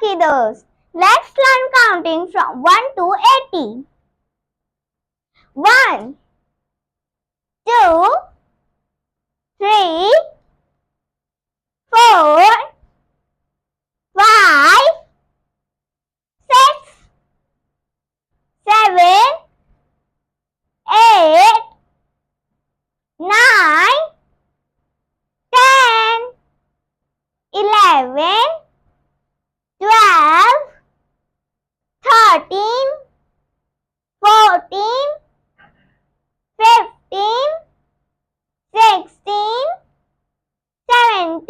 kiddos, let's learn counting from 1 to 80. 1, 2, 3, 4, 5, 6, 7, 8, 9, 10, 11, 12, 13, 14, 15, 16, 17,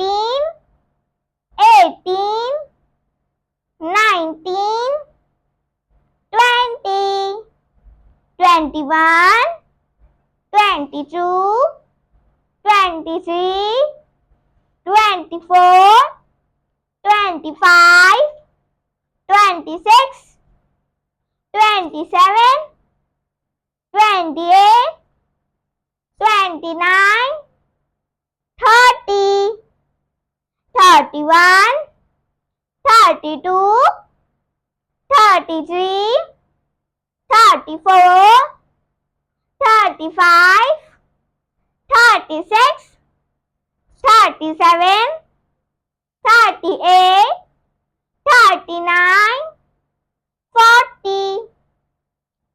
18, 19, 20, 21, 22, 23, 24, 25, 26, 27, 28, 29, 30, 31, 32, 33, 34, 35, 36, 37, 38, 39, 40,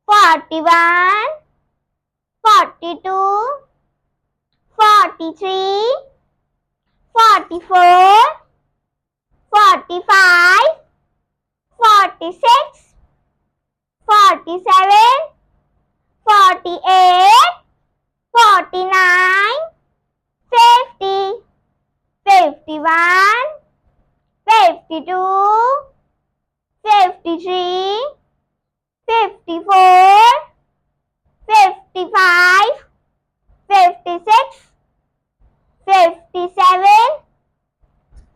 41, 42, 43, 44, 45, 46, 47, 48, 49, 50, 51, 52, 53, 54, 55, 56, 57,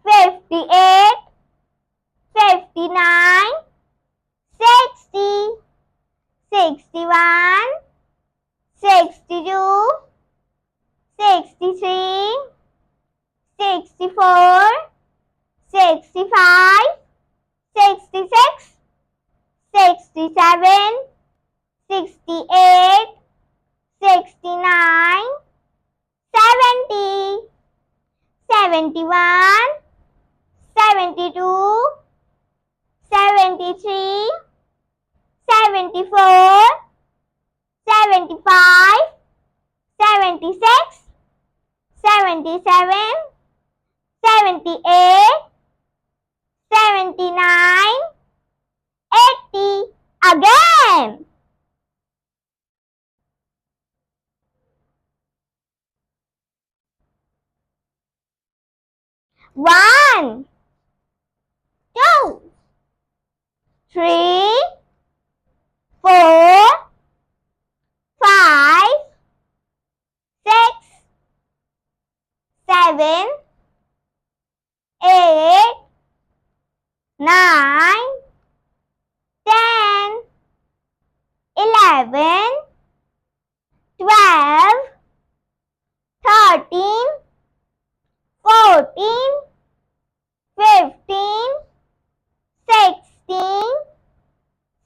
58, 59, 60, 61, 62, 63, 64, 65, 66, 67, 68, 69, 70, 71, 72, 73, 74, 75, 76, 77, 78, 79, 80. Again. 1, 2, 3, 4, 5, 6, 7, 8, 9, 10, 11, 12, 13, 14, 15, 16,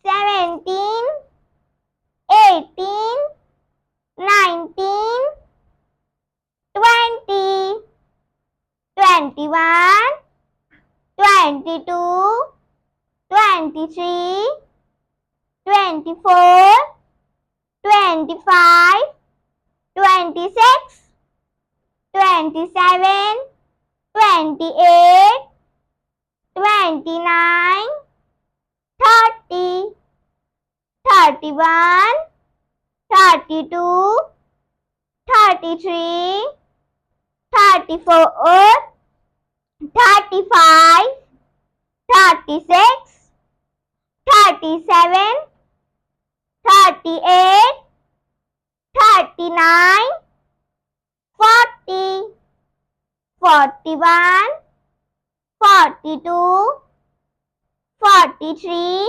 17, 18, 19, 20, 21, 22, 23, 24, 25, 26, 27, 28, 29, 30, 31, 32, 33, 34, 35, 36, 37, 38, 39, 40, 41, 42, 43,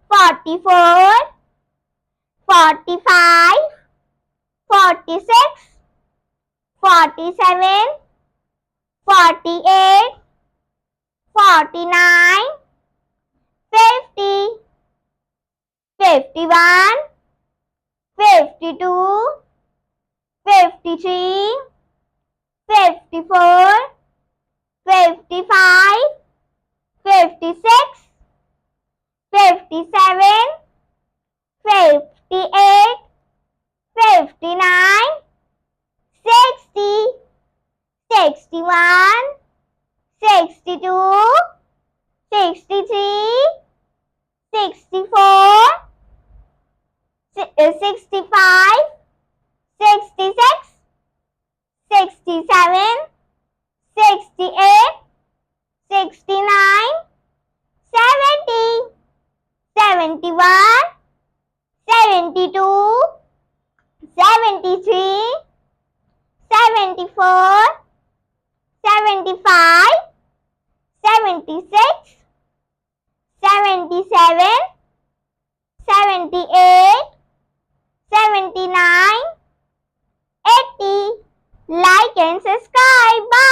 44, 45, 46, 47, 48, 49, 51, 52, 53, 54, 55, 56, 57, 58, 59, 60, 61, 62, 63, 64, 65, 66, 67, 68, 69, 70, 71, 72, 73, 74, 75, 76, 77, 78, 79, 80. Like and subscribe. Bye.